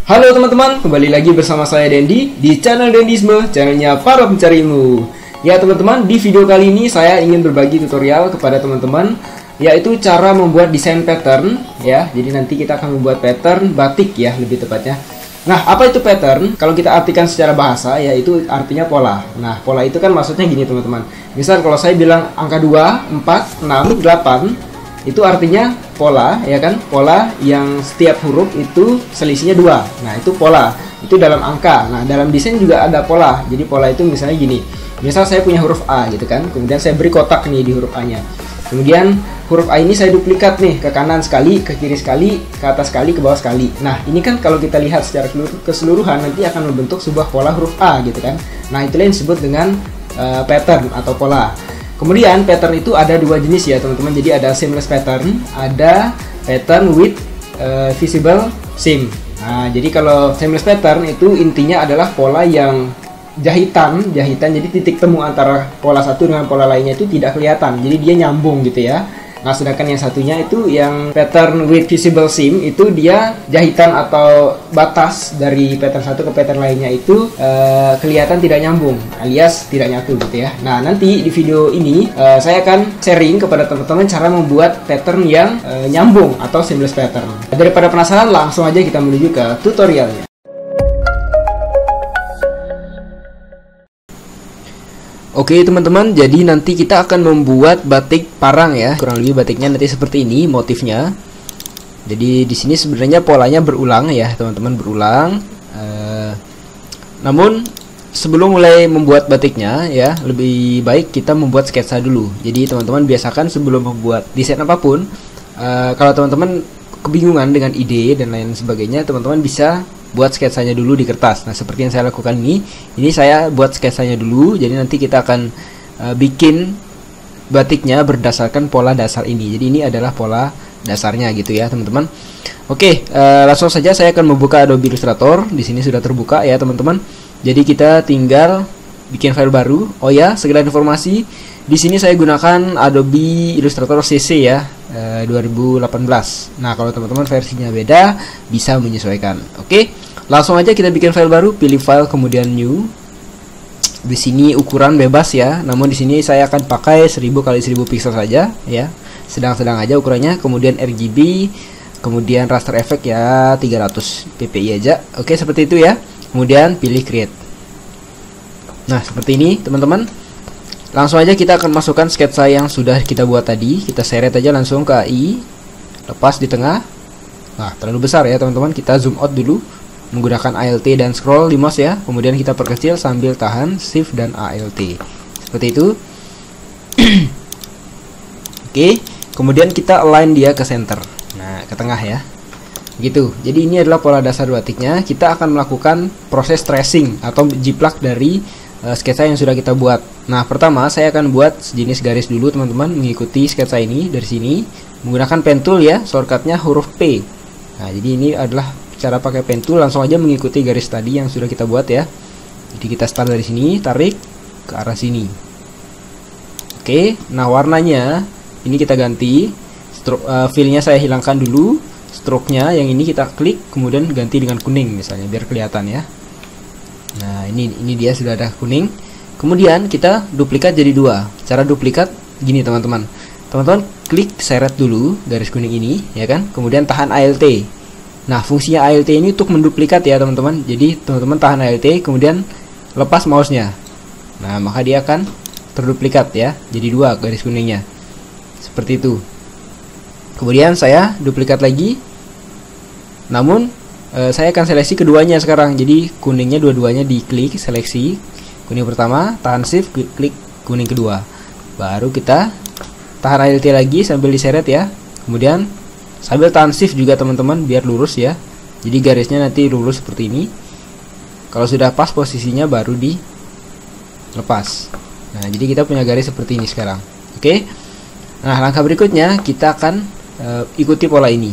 Halo teman-teman, kembali lagi bersama saya Dendi di channel Dendisme, channelnya para pencari ilmu. Ya teman-teman, di video kali ini saya ingin berbagi tutorial kepada teman-teman, yaitu cara membuat desain pattern ya. Jadi nanti kita akan membuat pattern batik ya, lebih tepatnya. Nah, apa itu pattern? Kalau kita artikan secara bahasa, yaitu artinya pola. Nah, pola itu kan maksudnya gini teman-teman. Misal kalau saya bilang angka 2, 4, 6, 8, itu artinya pola, ya kan? Pola yang setiap huruf itu selisihnya 2. Nah, itu pola. Itu dalam angka. Nah, dalam desain juga ada pola. Jadi pola itu misalnya gini. Misal saya punya huruf A gitu kan. Kemudian saya beri kotak nih di huruf A-nya. Kemudian huruf A ini saya duplikat nih, ke kanan sekali, ke kiri sekali, ke atas sekali, ke bawah sekali. Nah, ini kan kalau kita lihat secara keseluruhan nanti akan membentuk sebuah pola huruf A gitu kan. Nah, itulah yang disebut dengan pattern atau pola. Kemudian pattern itu ada dua jenis ya teman-teman. Jadi ada seamless pattern, ada pattern with visible seam. Nah, jadi kalau seamless pattern itu intinya adalah pola yang jahitan. Jadi titik temu antara pola satu dengan pola lainnya itu tidak kelihatan. Jadi dia nyambung gitu ya. Nah, sedangkan yang satunya itu yang pattern with visible seam itu dia jahitan atau batas dari pattern satu ke pattern lainnya itu kelihatan tidak nyambung, alias tidak nyatu gitu ya. Nah, nanti di video ini saya akan sharing kepada teman-teman cara membuat pattern yang nyambung atau seamless pattern. Daripada penasaran, langsung aja kita menuju ke tutorialnya. Oke teman-teman, jadi nanti kita akan membuat batik parang ya. Kurang lebih batiknya nanti seperti ini motifnya. Jadi di sini sebenarnya polanya berulang ya teman-teman, berulang. Namun sebelum mulai membuat batiknya ya, lebih baik kita membuat sketsa dulu. Jadi teman-teman biasakan sebelum membuat desain apapun, kalau teman-teman kebingungan dengan ide dan lain sebagainya, teman-teman bisa buat sketsanya dulu di kertas. Nah, seperti yang saya lakukan ini saya buat sketsanya dulu. Jadi nanti kita akan bikin batiknya berdasarkan pola dasar ini. Jadi ini adalah pola dasarnya gitu ya, teman-teman. Oke, langsung saja saya akan membuka Adobe Illustrator. Di sini sudah terbuka ya, teman-teman. Jadi kita tinggal bikin file baru. Oh ya, sekedar informasi, di sini saya gunakan Adobe Illustrator CC ya, 2018. Nah, kalau teman-teman versinya beda, bisa menyesuaikan. Oke, langsung aja kita bikin file baru, pilih file kemudian new. Di sini ukuran bebas ya, namun di sini saya akan pakai 1000 x 1000 pixel saja ya. Sedang-sedang aja ukurannya, kemudian RGB, kemudian raster effect ya 300 ppi aja. Oke, seperti itu ya. Kemudian pilih create. Nah, seperti ini teman-teman. Langsung aja kita akan masukkan sketsa yang sudah kita buat tadi. Kita seret aja langsung ke AI, lepas di tengah. Nah, terlalu besar ya teman-teman. Kita zoom out dulu menggunakan Alt dan scroll di mouse ya. Kemudian kita perkecil sambil tahan Shift dan Alt. Seperti itu. Oke, kemudian kita align dia ke center. Nah, ke tengah ya. Gitu. Jadi ini adalah pola dasar batiknya. Kita akan melakukan proses tracing atau jiplak dari sketsa yang sudah kita buat. Nah, pertama saya akan buat sejenis garis dulu teman-teman, mengikuti sketsa ini dari sini menggunakan pen tool ya, shortcutnya huruf P. Nah, jadi ini adalah cara pakai pen tool, langsung aja mengikuti garis tadi yang sudah kita buat ya. Jadi kita start dari sini, tarik ke arah sini. Oke, nah warnanya ini kita ganti, fill-nya saya hilangkan dulu, stroke-nya yang ini kita klik, kemudian ganti dengan kuning misalnya biar kelihatan ya. Nah, ini dia sudah ada kuning. Kemudian kita duplikat jadi 2. Cara duplikat gini teman-teman. Teman-teman klik seret dulu garis kuning ini ya kan. Kemudian tahan Alt. Nah, fungsinya Alt ini untuk menduplikat ya teman-teman. Jadi teman-teman tahan Alt kemudian lepas mouse-nya. Nah, maka dia akan terduplikat ya. Jadi 2 garis kuningnya. Seperti itu. Kemudian saya duplikat lagi. Namun saya akan seleksi keduanya sekarang. Jadi kuningnya dua-duanya diklik, seleksi kuning pertama, tahan shift, klik kuning kedua. Baru kita tahan Alt lagi sambil diseret ya. Kemudian sambil tahan shift juga teman-teman biar lurus ya. Jadi garisnya nanti lurus seperti ini. Kalau sudah pas posisinya baru dilepas. Nah, jadi kita punya garis seperti ini sekarang. Oke. Nah, langkah berikutnya kita akan ikuti pola ini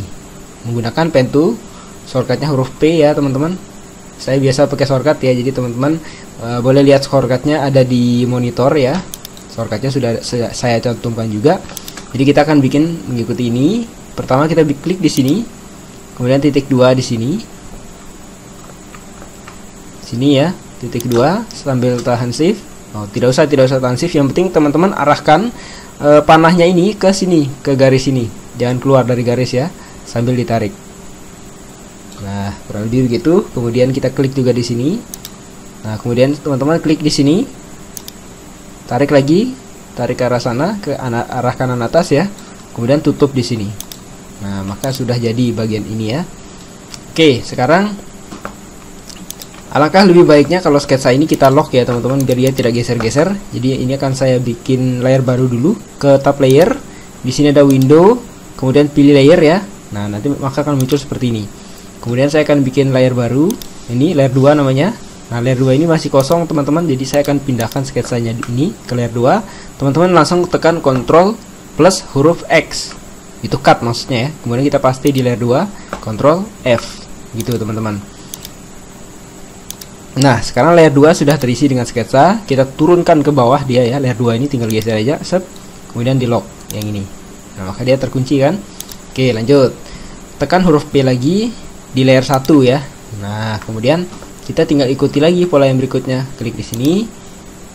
menggunakan pen tool. Shortcutnya huruf P ya teman-teman. Saya biasa pakai shortcut ya. Jadi teman-teman boleh lihat shortcutnya ada di monitor ya. Shortcutnya sudah saya cantumkan juga. Jadi kita akan bikin mengikuti ini. Pertama kita klik di sini, kemudian titik 2 di sini. sini ya, titik 2 sambil tahan shift. Oh, tidak usah tahan shift, yang penting teman-teman arahkan panahnya ini ke sini, ke garis ini, jangan keluar dari garis ya, sambil ditarik. Nah, kurang lebih begitu. Kemudian kita klik juga di sini. Nah, kemudian teman-teman klik di sini, tarik lagi, tarik ke arah sana, ke arah kanan atas ya. Kemudian tutup di sini. Nah, maka sudah jadi bagian ini ya. Oke, sekarang alangkah lebih baiknya kalau sketsa ini kita lock ya teman-teman, biar dia tidak geser-geser. Jadi ini akan saya bikin layer baru dulu. Ke tab layer, di sini ada window, kemudian pilih layer ya. Nah, nanti maka akan muncul seperti ini. Kemudian saya akan bikin layer baru. Ini layer 2 namanya. Nah, layer 2 ini masih kosong teman-teman, jadi saya akan pindahkan sketsanya ini ke layer 2. Teman-teman langsung tekan Ctrl plus huruf X. Itu cut maksudnya ya. Kemudian kita paste di layer 2, Ctrl F. Gitu teman-teman. Nah, sekarang layer 2 sudah terisi dengan sketsa. Kita turunkan ke bawah dia ya. Layer 2 ini tinggal geser aja, set. Kemudian di lock yang ini. Nah, maka dia terkunci kan. Oke, lanjut. Tekan huruf P lagi di layer 1 ya. Nah, kemudian kita tinggal ikuti lagi pola yang berikutnya. Klik di sini.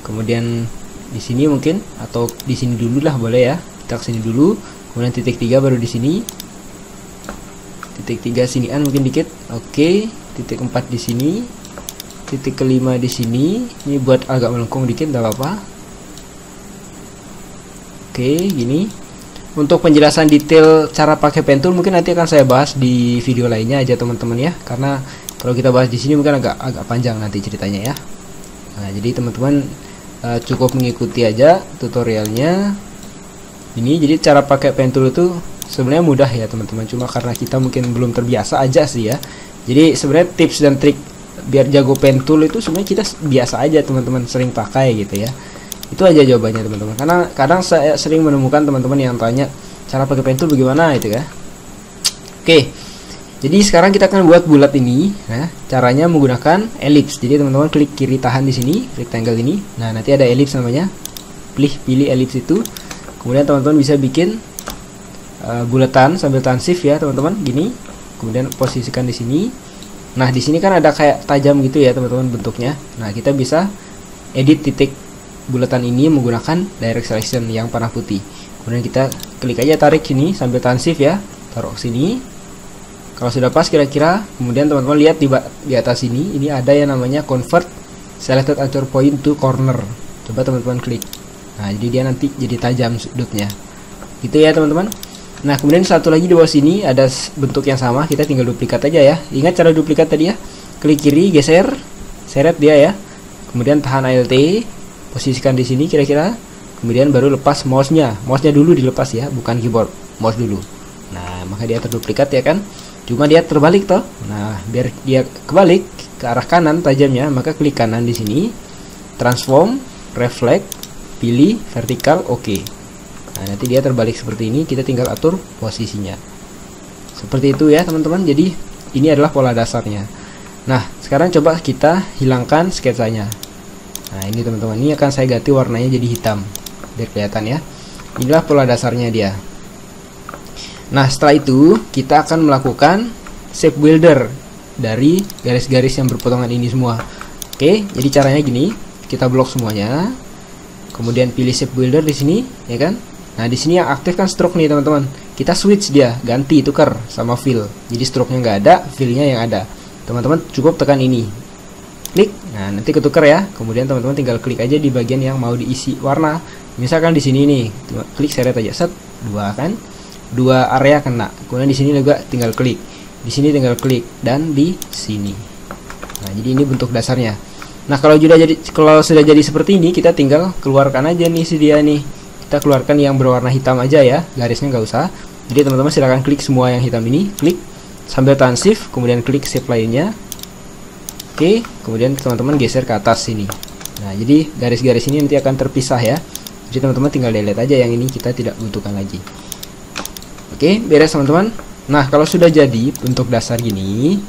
Kemudian di sini mungkin, atau di sini dulu lah boleh ya. Kita ke sini dulu. Kemudian titik 3 baru di sini. Titik 3 sinian mungkin dikit. Oke, titik 4 di sini. Titik kelima di sini. Ini buat agak melengkung dikit, enggak apa-apa. Oke, gini. Untuk penjelasan detail cara pakai pen tool mungkin nanti akan saya bahas di video lainnya aja teman-teman ya. Karena kalau kita bahas di sini mungkin agak panjang nanti ceritanya ya. Nah, jadi teman-teman cukup mengikuti aja tutorialnya. Ini jadi cara pakai pen tool itu sebenarnya mudah ya teman-teman, cuma karena kita mungkin belum terbiasa aja sih ya. Jadi sebenarnya tips dan trik biar jago pen tool itu sebenarnya kita biasa aja teman-teman, sering pakai gitu ya. Itu aja jawabannya teman-teman. Karena kadang saya sering menemukan teman-teman yang tanya cara pakai pen tool bagaimana itu ya. Oke. Jadi sekarang kita akan buat bulat ini. Nah, caranya menggunakan ellipse. Jadi teman-teman klik kiri tahan di sini, rectangle ini. Nah, nanti ada ellipse namanya. Pilih ellipse itu. Kemudian teman-teman bisa bikin bulatan sambil tahan shift ya teman-teman, gini. Kemudian posisikan di sini. Nah, di sini kan ada kayak tajam gitu ya teman-teman bentuknya. Nah, kita bisa edit titik bulatan ini menggunakan direct selection yang warna putih. Kemudian kita klik aja, tarik sini sambil tahan shift ya, taruh sini. Kalau sudah pas kira-kira, kemudian teman-teman lihat di atas ini ada yang namanya convert selected anchor point to corner. Coba teman-teman klik. Nah, jadi dia nanti jadi tajam sudutnya. Gitu ya teman-teman. Nah, kemudian satu lagi di bawah sini ada bentuk yang sama, kita tinggal duplikat aja ya. Ingat cara duplikat tadi ya. Klik kiri, geser, seret dia ya. Kemudian tahan Alt, posisikan di sini kira-kira. Kemudian baru lepas mouse-nya. Mouse-nya dulu dilepas ya, bukan keyboard. Mouse dulu. Nah, maka dia terduplikat ya kan. Cuma dia terbalik toh. Nah, biar dia kebalik ke arah kanan tajamnya, maka klik kanan di sini. Transform, reflect, pilih vertikal, oke. Nah, nanti dia terbalik seperti ini, kita tinggal atur posisinya. Seperti itu ya teman-teman. Jadi ini adalah pola dasarnya. Nah, sekarang coba kita hilangkan sketsanya. Nah, ini teman-teman, ini akan saya ganti warnanya jadi hitam biar kelihatan ya. Inilah pola dasarnya dia. Nah, setelah itu kita akan melakukan shape builder dari garis-garis yang berpotongan ini semua. Oke, jadi caranya gini, kita blok semuanya. Kemudian pilih shape builder di sini, ya kan? Nah, di sini yang aktif kan stroke nih, teman-teman. Kita switch dia, ganti tukar sama fill. Jadi stroke-nya nggak ada, fill-nya yang ada. Teman-teman cukup tekan ini. Klik. Nah, nanti ketukar ya. Kemudian teman-teman tinggal klik aja di bagian yang mau diisi warna. Misalkan di sini nih, klik seret aja, set, dua kan? Dua area kena. Kemudian di sini juga tinggal klik. Di sini tinggal klik dan di sini. Nah, jadi ini bentuk dasarnya. Nah, kalau sudah jadi seperti ini, kita tinggal keluarkan aja nih si dia nih. Kita keluarkan yang berwarna hitam aja ya, garisnya nggak usah. Jadi teman-teman silahkan klik semua yang hitam ini, klik sambil tahan shift, kemudian klik shape lainnya. Oke, kemudian teman-teman geser ke atas sini. Nah, jadi garis-garis ini nanti akan terpisah ya. Jadi teman-teman tinggal delete aja yang ini, kita tidak butuhkan lagi. Oke, beres teman-teman. Nah, kalau sudah jadi bentuk dasar gini,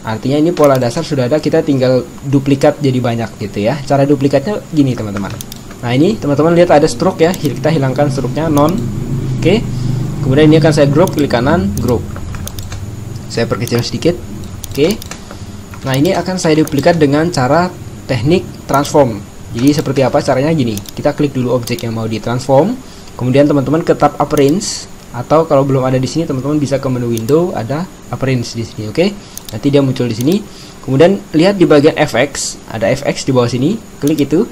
artinya ini pola dasar sudah ada, kita tinggal duplikat jadi banyak gitu ya. Cara duplikatnya gini teman-teman. Nah, ini teman-teman lihat ada stroke ya, kita hilangkan stroke-nya, non. Oke. Kemudian ini akan saya group, klik kanan, group. Saya perkecil sedikit. Oke. Nah, ini akan saya duplikat dengan cara teknik transform. Jadi seperti apa caranya? Gini, kita klik dulu objek yang mau ditransform, kemudian teman-teman ke tab appearance, atau kalau belum ada di sini teman-teman bisa ke menu window, ada appearance di sini. Oke, nanti dia muncul di sini. Kemudian lihat di bagian FX, ada FX di bawah sini, klik itu,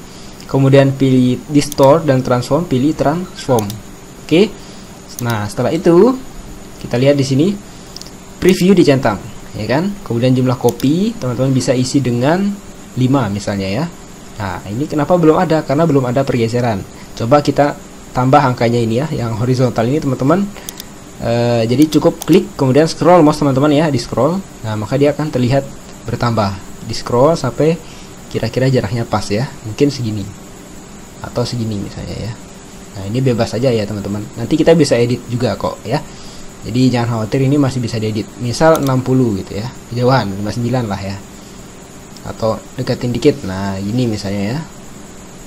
kemudian pilih distort dan transform, pilih transform. Oke, nah setelah itu kita lihat di sini preview dicentang, ya kan? Kemudian jumlah copy teman-teman bisa isi dengan 5 misalnya ya. Nah, ini kenapa belum ada? Karena belum ada pergeseran. Coba kita tambah angkanya ini ya, yang horizontal ini teman-teman. Jadi cukup klik, kemudian scroll mouse teman-teman ya, di scroll. Nah, maka dia akan terlihat bertambah. Di scroll sampai kira-kira jaraknya pas ya, mungkin segini atau segini misalnya ya. Nah, ini bebas saja ya teman-teman. Nanti kita bisa edit juga kok ya. Jadi jangan khawatir, ini masih bisa diedit. Misal 60 gitu ya, kejauhan 59 lah ya, atau deketin dikit. Nah, ini misalnya ya.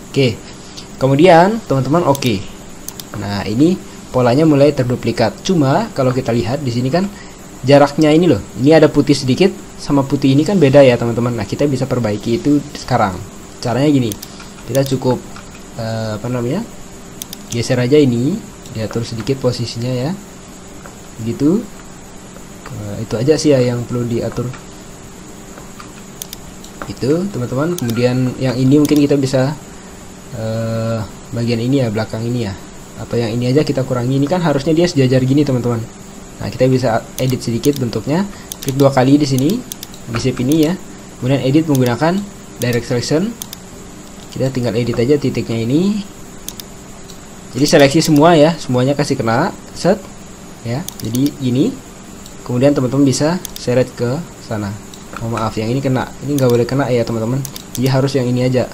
Oke, kemudian teman-teman oke. Nah, ini polanya mulai terduplikat. Cuma kalau kita lihat di sini kan jaraknya ini loh, ini ada putih sedikit sama putih ini kan beda ya teman-teman. Nah, kita bisa perbaiki itu sekarang. Caranya gini, kita cukup geser aja ini, diatur sedikit posisinya ya, gitu. Itu aja sih ya yang perlu diatur itu teman-teman. Kemudian yang ini mungkin kita bisa bagian ini ya, belakang ini ya, atau yang ini aja kita kurangi. Ini kan harusnya dia sejajar gini teman-teman. Nah, kita bisa edit sedikit bentuknya, klik 2 kali di sini di shape ini ya, kemudian edit menggunakan direct selection. Kita tinggal edit aja titiknya ini. Jadi seleksi semua ya, semuanya kasih kena set ya, jadi gini. Kemudian teman-teman bisa seret ke sana. Oh, maaf, yang ini kena, ini nggak boleh kena ya teman-teman, jadi harus yang ini aja.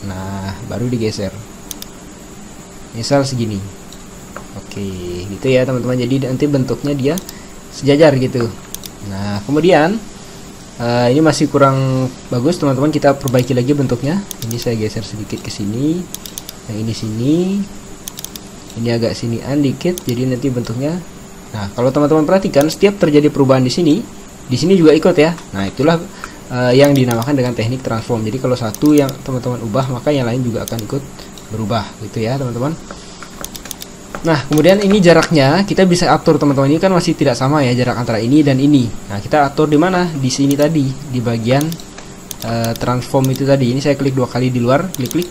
Nah, baru digeser misal segini. Oke, gitu ya teman-teman. Jadi nanti bentuknya dia sejajar gitu. Nah, kemudian ini masih kurang bagus teman-teman, kita perbaiki lagi bentuknya. Ini saya geser sedikit ke sini, yang ini sini, ini agak sinian dikit, jadi nanti bentuknya. Nah, kalau teman-teman perhatikan, setiap terjadi perubahan di sini juga ikut ya. Nah, itulah yang dinamakan dengan teknik transform. Jadi kalau satu yang teman-teman ubah, maka yang lain juga akan ikut berubah gitu ya teman-teman. Nah, kemudian ini jaraknya kita bisa atur teman-teman. Ini kan masih tidak sama ya jarak antara ini dan ini. Nah, kita atur di mana? Di sini tadi, di bagian transform itu tadi. Ini saya klik 2 kali di luar, klik.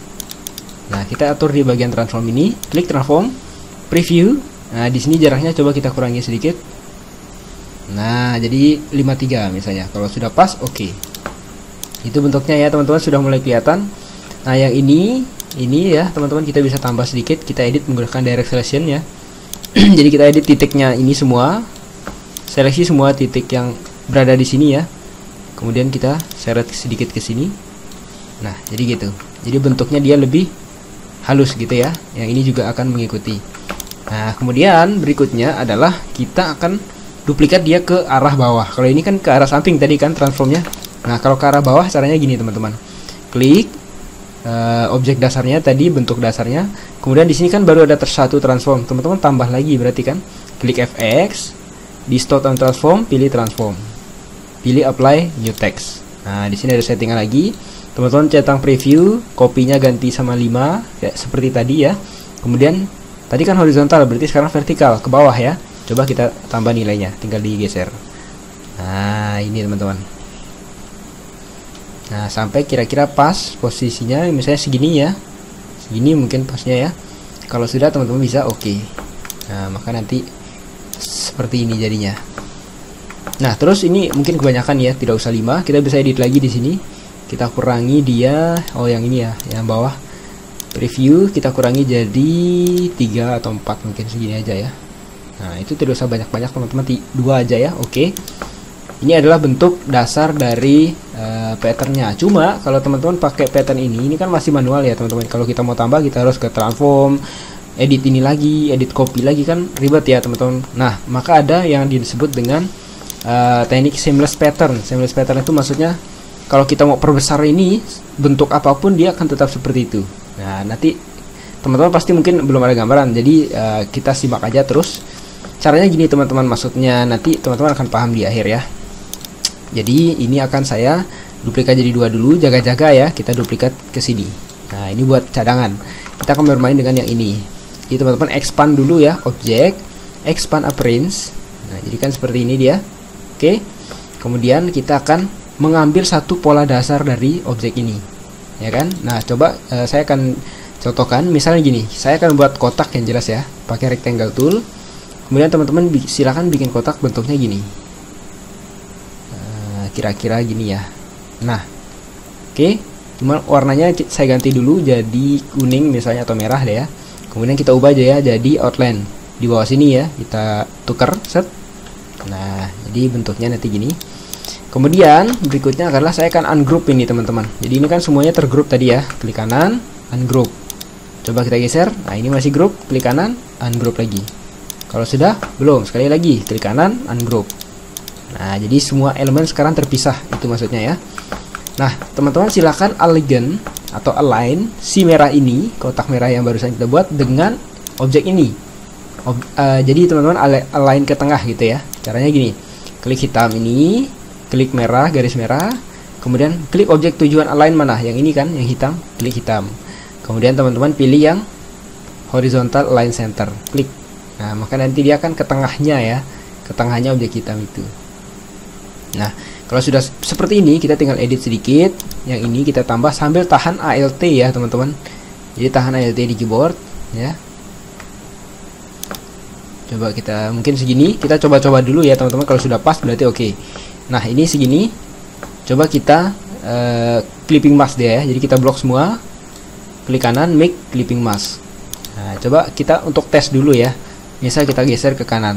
Nah, kita atur di bagian transform ini, klik transform, preview. Nah, di sini jaraknya coba kita kurangi sedikit. Nah, jadi 53 misalnya. Kalau sudah pas, oke. Itu bentuknya ya teman-teman, sudah mulai kelihatan. Nah, yang ini ya teman-teman, kita bisa tambah sedikit, kita edit menggunakan direct selection ya. Jadi kita edit titiknya ini semua, seleksi semua titik yang berada di sini ya, kemudian kita seret sedikit ke sini. Nah, jadi gitu, jadi bentuknya dia lebih halus gitu ya. Yang ini juga akan mengikuti. Nah, kemudian berikutnya adalah kita akan duplikat dia ke arah bawah. Kalau ini kan ke arah samping tadi kan transformnya. Nah, kalau ke arah bawah caranya gini teman-teman, klik objek dasarnya tadi, bentuk dasarnya. Kemudian di sini kan baru ada satu transform. Teman-teman tambah lagi berarti kan. Klik FX, distort and transform, pilih transform. Pilih apply new text. Nah, di sini ada settingan lagi. Teman-teman centang preview, kopinya ganti sama 5 ya, seperti tadi ya. Kemudian tadi kan horizontal, berarti sekarang vertikal ke bawah ya. Coba kita tambah nilainya, tinggal digeser. Nah, ini teman-teman. Nah, sampai kira-kira pas posisinya, misalnya segini ya, segini mungkin pasnya ya. Kalau sudah teman-teman bisa oke. Nah, maka nanti seperti ini jadinya. Nah, terus ini mungkin kebanyakan ya, tidak usah 5, kita bisa edit lagi di sini. Kita kurangi dia, oh yang ini ya, yang bawah preview kita kurangi jadi 3 atau 4 mungkin, segini aja ya. Nah, itu tidak usah banyak-banyak teman-teman, 2 aja ya. Oke. Ini adalah bentuk dasar dari patternnya. Cuma kalau teman-teman pakai pattern ini kan masih manual ya teman-teman. Kalau kita mau tambah, kita harus ke transform, edit ini lagi, edit copy lagi, kan ribet ya teman-teman. Nah, maka ada yang disebut dengan teknik seamless pattern. Seamless pattern itu maksudnya kalau kita mau perbesar ini, bentuk apapun dia akan tetap seperti itu. Nah, nanti teman-teman pasti mungkin belum ada gambaran, jadi kita simak aja terus. Caranya gini teman-teman, maksudnya nanti teman-teman akan paham di akhir ya. Jadi ini akan saya duplikat jadi 2 dulu, jaga-jaga ya, kita duplikat ke sini. Nah, ini buat cadangan. Kita akan bermain dengan yang ini. Jadi teman-teman expand dulu ya, objek, expand appearance. Nah, jadi kan seperti ini dia. Oke. Kemudian kita akan mengambil satu pola dasar dari objek ini. Ya kan? Nah, coba saya akan contohkan misalnya gini. Saya akan buat kotak yang jelas ya, pakai rectangle tool. Kemudian teman-teman silakan bikin kotak bentuknya gini. Kira-kira gini ya. Nah, oke, cuma warnanya saya ganti dulu jadi kuning misalnya atau merah deh ya. Kemudian kita ubah aja ya jadi outline di bawah sini ya, kita tukar set. Nah, jadi bentuknya nanti gini. Kemudian berikutnya adalah saya akan ungroup ini teman-teman. Jadi ini kan semuanya tergroup tadi ya, klik kanan ungroup. Coba kita geser. Nah, ini masih group, klik kanan ungroup lagi. Kalau sudah belum, sekali lagi klik kanan ungroup. Nah, jadi semua elemen sekarang terpisah, itu maksudnya ya. Nah, teman-teman silakan elegant atau align si merah ini, kotak merah yang barusan kita buat dengan objek ini. Jadi teman-teman align ke tengah gitu ya. Caranya gini, klik hitam ini, klik merah, garis merah, kemudian klik objek tujuan align mana, yang ini kan, yang hitam, klik hitam. Kemudian teman-teman pilih yang horizontal align center, klik. Nah, maka nanti dia akan ke tengahnya ya, ke tengahnya objek hitam itu. Nah, kalau sudah seperti ini, kita tinggal edit sedikit. Yang ini kita tambah sambil tahan Alt ya, teman-teman. Jadi tahan Alt di keyboard ya. Coba kita mungkin segini, kita coba-coba dulu ya, teman-teman. Kalau sudah pas berarti oke. Nah, ini segini. Coba kita clipping mask dia ya. Jadi kita blok semua. Klik kanan, make clipping mask. Nah, coba kita untuk tes dulu ya. Misal kita geser ke kanan.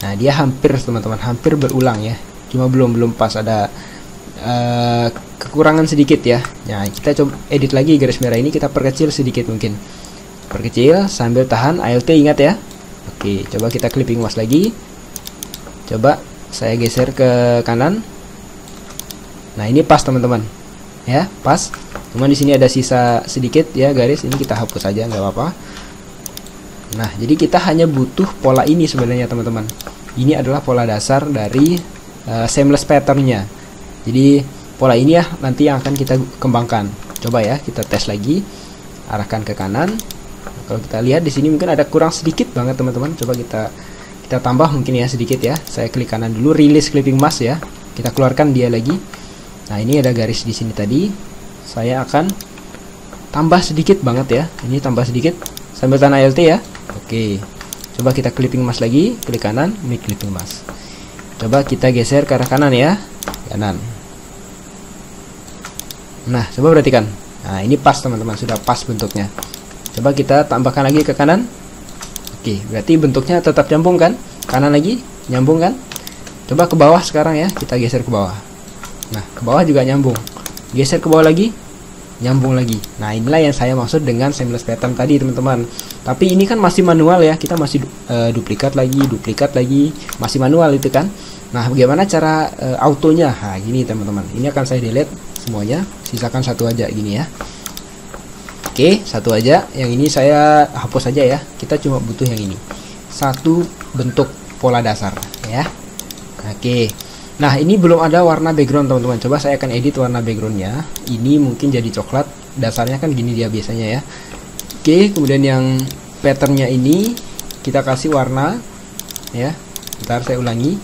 Nah, dia hampir teman-teman, hampir berulang ya. Cuma belum pas, ada kekurangan sedikit ya. Nah, kita coba edit lagi garis merah ini, kita perkecil sedikit mungkin. Perkecil sambil tahan Alt, ingat ya. Oke, coba kita clipping mask lagi. Coba saya geser ke kanan. Nah, ini pas teman-teman. Ya, pas. Cuma di sini ada sisa sedikit ya garis, ini kita hapus aja nggak apa-apa. Nah, jadi kita hanya butuh pola ini sebenarnya teman-teman. Ini adalah pola dasar dari seamless patternnya. Jadi pola ini ya nanti yang akan kita kembangkan. Coba ya kita tes lagi, arahkan ke kanan. Nah, kalau kita lihat di sini mungkin ada kurang sedikit banget teman-teman. Coba kita tambah mungkin ya sedikit ya. Saya klik kanan dulu, release clipping mask ya. Kita keluarkan dia lagi. Nah, ini ada garis di sini tadi. Saya akan tambah sedikit banget ya. Ini tambah sedikit sambil tahan Alt ya. Oke, coba kita clipping mask lagi, klik kanan, make clipping mask. Coba kita geser ke arah kanan ya, kanan. Nah, coba perhatikan. Nah, ini pas teman-teman, sudah pas bentuknya. Coba kita tambahkan lagi ke kanan. Oke, berarti bentuknya tetap nyambung kan? Kanan lagi, nyambung kan? Coba ke bawah sekarang ya, kita geser ke bawah. Nah, ke bawah juga nyambung. Geser ke bawah lagi, nyambung lagi. Nah, inilah yang saya maksud dengan seamless pattern tadi teman-teman. Tapi ini kan masih manual ya, kita masih duplikat lagi, masih manual itu kan. Nah, bagaimana cara autonya? Nah, gini teman-teman. Ini akan saya delete semuanya, sisakan satu aja gini ya. Oke, satu aja. Yang ini saya hapus aja ya. Kita cuma butuh yang ini. Satu bentuk pola dasar ya. Oke. Nah, ini belum ada warna background teman-teman. Coba saya akan edit warna backgroundnya. Ini mungkin jadi coklat. Dasarnya kan gini dia biasanya ya. Oke, kemudian yang patternnya ini kita kasih warna ya. Bentar saya ulangi.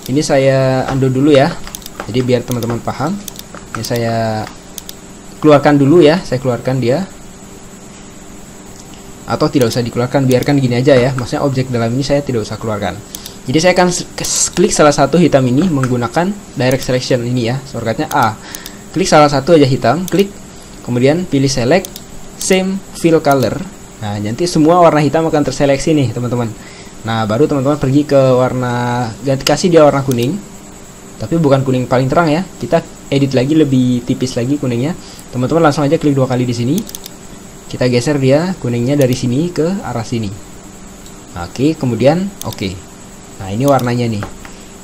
Ini saya undo dulu ya. Jadi biar teman-teman paham. Ini saya keluarkan dulu ya. Saya keluarkan dia. Atau tidak usah dikeluarkan, biarkan gini aja ya. Maksudnya objek dalam ini saya tidak usah keluarkan. Jadi saya akan klik salah satu hitam ini menggunakan direct selection ini ya, shortcutnya A. Klik salah satu aja hitam, klik, kemudian pilih select same fill color. Nah, nanti semua warna hitam akan terseleksi nih teman-teman. Nah, baru teman-teman pergi ke warna, ganti kasih dia warna kuning, tapi bukan kuning paling terang ya. Kita edit lagi lebih tipis lagi kuningnya. Teman-teman langsung aja klik 2 kali di sini. Kita geser dia kuningnya dari sini ke arah sini. Oke, kemudian oke. Nah, ini warnanya nih.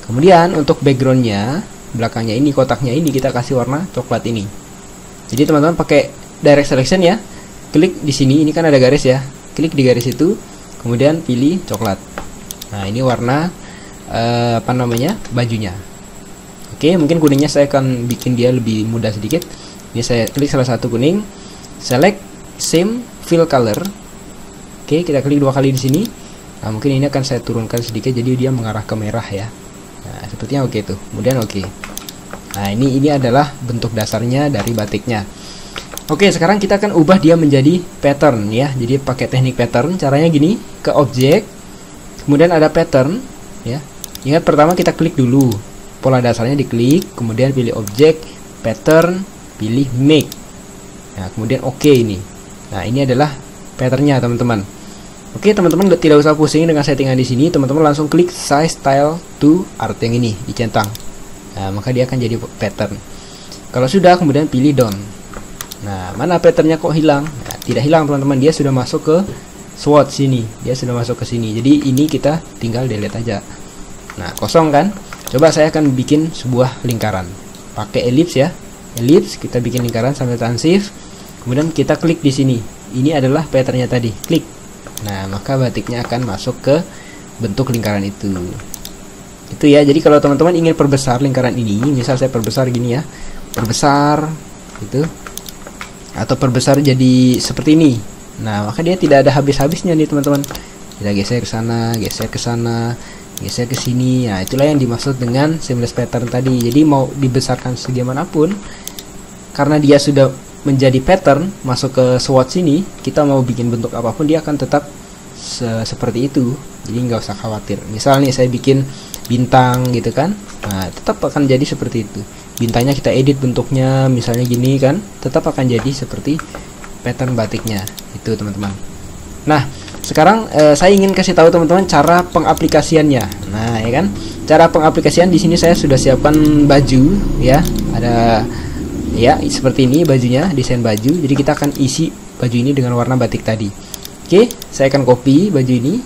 Kemudian untuk backgroundnya, belakangnya ini, kotaknya ini kita kasih warna coklat ini. Jadi teman-teman pakai direct selection ya. Klik di sini, ini kan ada garis ya. Klik di garis itu, kemudian pilih coklat. Nah, ini warna apa namanya? Bajunya. Oke, mungkin kuningnya saya akan bikin dia lebih mudah sedikit. Ini saya klik salah satu kuning, select same fill color. Oke, kita klik 2 kali di sini. Nah, mungkin ini akan saya turunkan sedikit jadi dia mengarah ke merah ya. Nah, sepertinya oke tuh. Kemudian oke. Nah, ini adalah bentuk dasarnya dari batiknya. Oke, sekarang kita akan ubah dia menjadi pattern ya. Jadi pakai teknik pattern. Caranya gini, ke objek, kemudian ada pattern ya. Ingat pertama kita klik dulu. Pola dasarnya diklik, kemudian pilih objek, pattern, pilih make. Nah, kemudian oke ini. Nah, ini adalah patternnya teman-teman. Oke, teman-teman tidak usah pusing dengan settingan di sini. Teman-teman langsung klik size style to art yang ini dicentang. Nah, maka dia akan jadi pattern. Kalau sudah, kemudian pilih done. Nah, mana patternnya kok hilang? Nah, tidak hilang teman-teman, dia sudah masuk ke swatch sini. Dia sudah masuk ke sini. Jadi ini kita tinggal delete aja. Nah, kosong kan? Coba saya akan bikin sebuah lingkaran. Pakai ellipse ya. Ellipse, kita bikin lingkaran sambil transif. Kemudian kita klik di sini. Ini adalah patternnya tadi. Klik. Nah, maka batiknya akan masuk ke bentuk lingkaran itu. Itu ya. Jadi kalau teman-teman ingin perbesar lingkaran ini, misal saya perbesar gini ya. Perbesar gitu. Atau perbesar jadi seperti ini. Nah, maka dia tidak ada habis-habisnya nih teman-teman. Kita geser ke sana, geser ke sana, geser ke sini. Nah, itulah yang dimaksud dengan seamless pattern tadi. Jadi mau dibesarkan segimanapun, karena dia sudah menjadi pattern masuk ke swatch sini, kita mau bikin bentuk apapun dia akan tetap seperti itu. Jadi nggak usah khawatir. Misal nih saya bikin bintang gitu kan, nah tetap akan jadi seperti itu. Bintangnya kita edit bentuknya misalnya gini kan, tetap akan jadi seperti pattern batiknya itu teman-teman. Nah, sekarang saya ingin kasih tahu teman-teman cara pengaplikasiannya. Nah, ya kan, cara pengaplikasian di sini saya sudah siapkan baju ya, ada ya seperti ini bajunya, desain baju. Jadi kita akan isi baju ini dengan warna batik tadi. Oke, saya akan copy baju ini,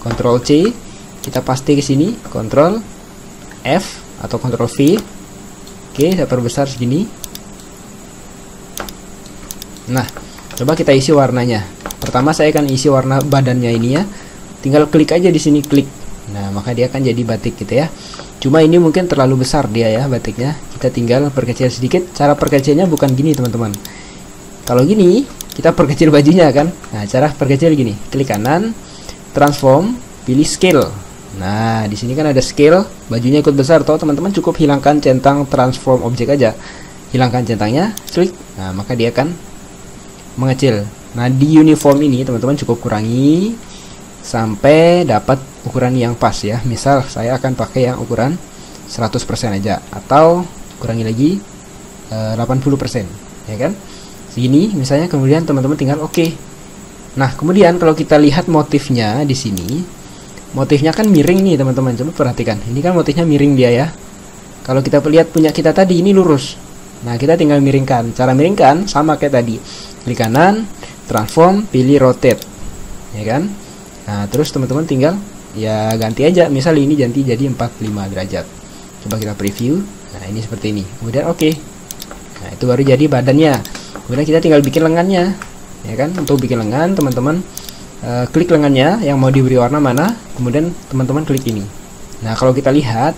Ctrl C, kita paste ke sini, Ctrl F atau Ctrl V. Oke, saya perbesar segini. Nah, coba kita isi warnanya. Pertama saya akan isi warna badannya ini ya. Tinggal klik aja di sini, klik. Nah, maka dia akan jadi batik gitu ya. Cuma ini mungkin terlalu besar dia ya batiknya. Kita tinggal perkecil sedikit. Cara perkecilnya bukan gini teman-teman. Kalau gini, kita perkecil bajunya kan. Nah, cara perkecil gini. Klik kanan, transform, pilih scale. Nah, di sini kan ada scale, bajunya ikut besar toh teman-teman, cukup hilangkan centang transform objek aja. Hilangkan centangnya, klik. Nah, maka dia akan mengecil. Nah, di uniform ini teman-teman cukup kurangi sampai dapat ukuran yang pas ya. Misal saya akan pakai yang ukuran 100% aja, atau kurangi lagi 80% ya kan. Segini misalnya, kemudian teman-teman tinggal oke. Nah, kemudian kalau kita lihat motifnya di sini, motifnya kan miring nih teman-teman. Coba perhatikan, ini kan motifnya miring dia ya. Kalau kita lihat punya kita tadi ini lurus. Nah, kita tinggal miringkan. Cara miringkan sama kayak tadi. Klik kanan, transform, pilih rotate. Ya kan? Nah, terus teman-teman tinggal ya ganti aja. Misal ini ganti jadi 45 derajat. Coba kita preview. Nah, ini seperti ini. Kemudian oke. Nah, itu baru jadi badannya. Kemudian kita tinggal bikin lengannya. Ya kan? Untuk bikin lengan, teman-teman klik lengannya yang mau diberi warna mana, kemudian teman-teman klik ini. Nah, kalau kita lihat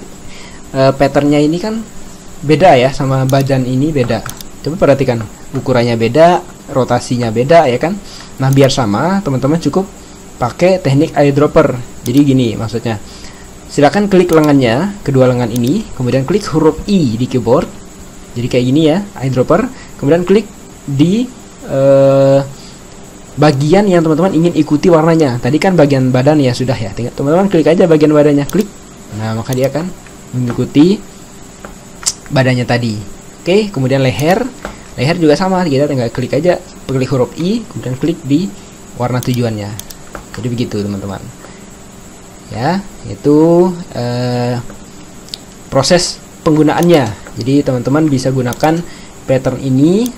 patternnya ini kan beda ya, sama badan ini beda. Coba perhatikan, ukurannya beda, rotasinya beda ya kan. Nah, biar sama teman-teman cukup pakai teknik eyedropper. Jadi gini maksudnya, silakan klik lengannya, kedua lengan ini, kemudian klik huruf I di keyboard. Jadi kayak gini ya, eyedropper. Kemudian klik di bagian yang teman-teman ingin ikuti warnanya. Tadi kan bagian badan ya sudah ya. Tinggal teman-teman klik aja bagian badannya, klik. Nah, maka dia akan mengikuti badannya tadi. Oke, kemudian leher. Leher juga sama, kita tinggal klik aja, klik huruf I, kemudian klik di warna tujuannya. Jadi begitu teman-teman. Ya, itu proses penggunaannya. Jadi teman-teman bisa gunakan pattern ini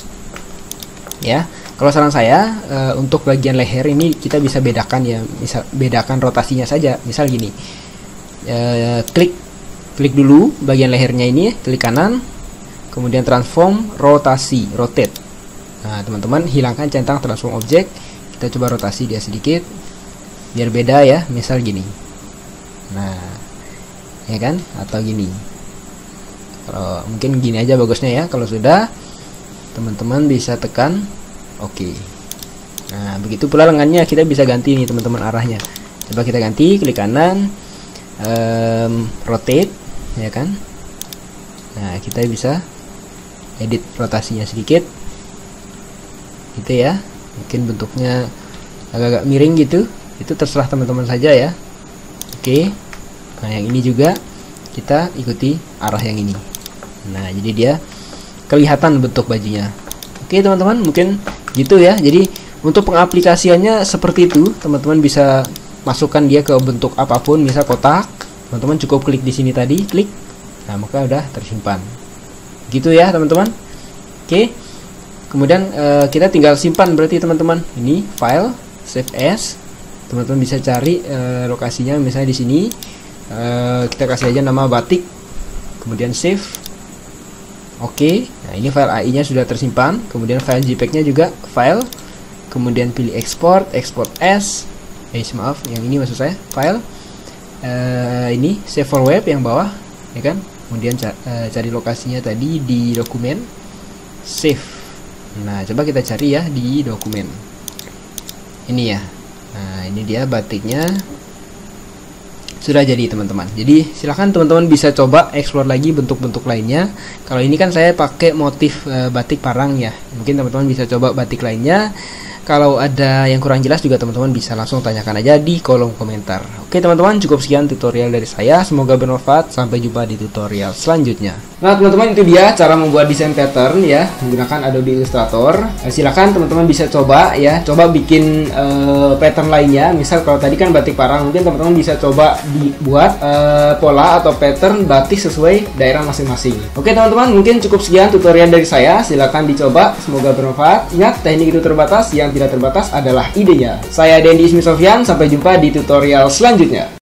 ya. Kalau saran saya untuk bagian leher ini kita bisa bedakan ya, bisa bedakan rotasinya saja. Misal gini, klik dulu bagian lehernya ini, klik kanan, kemudian transform, rotasi, rotate. Nah, teman-teman hilangkan centang transform objek. Kita coba rotasi dia sedikit, biar beda ya. Misal gini, nah, ya kan, atau gini. Kalau mungkin gini aja bagusnya ya. Kalau sudah, teman-teman bisa tekan oke. Nah, begitu pula lengannya kita bisa ganti nih teman-teman arahnya. Coba kita ganti, klik kanan, rotate, ya kan. Nah, kita bisa edit rotasinya sedikit, gitu ya. Mungkin bentuknya agak-agak miring gitu, itu terserah teman-teman saja ya. Oke. Nah, yang ini juga kita ikuti arah yang ini. Nah, jadi dia kelihatan bentuk bajunya. Oke teman-teman, mungkin gitu ya. Jadi untuk pengaplikasiannya seperti itu, teman-teman bisa masukkan dia ke bentuk apapun, misal kotak. Teman-teman cukup klik di sini tadi, klik. Nah, maka udah tersimpan. Gitu ya teman-teman. Oke. Kemudian kita tinggal simpan berarti teman-teman. Ini file, save as. Teman-teman bisa cari lokasinya misalnya di sini. Kita kasih aja nama batik. Kemudian save. Oke. Nah, ini file AI-nya sudah tersimpan. Kemudian file JPEG-nya juga file. Kemudian pilih export, export as. Maaf, yang ini maksud saya file. Ini save for web yang bawah, ya kan? Kemudian cari lokasinya tadi di dokumen, save. Nah, coba kita cari ya di dokumen. Ini ya. Nah, ini dia batiknya. Sudah jadi teman-teman. Jadi silahkan teman-teman bisa coba explore lagi bentuk-bentuk lainnya. Kalau ini kan saya pakai motif batik parang ya. Mungkin teman-teman bisa coba batik lainnya. Kalau ada yang kurang jelas juga teman-teman bisa langsung tanyakan aja di kolom komentar. Oke teman-teman, cukup sekian tutorial dari saya. Semoga bermanfaat. Sampai jumpa di tutorial selanjutnya. Nah teman-teman, itu dia cara membuat desain pattern ya menggunakan Adobe Illustrator. Silahkan teman-teman bisa coba ya. Coba bikin pattern lainnya. Misal kalau tadi kan batik parang, mungkin teman-teman bisa coba dibuat pola atau pattern batik sesuai daerah masing-masing. Oke teman-teman, mungkin cukup sekian tutorial dari saya. Silahkan dicoba. Semoga bermanfaat. Ingat, teknik itu terbatas. Yang tidak terbatas adalah idenya. Saya Dendi Ismi Sofyan, sampai jumpa di tutorial selanjutnya.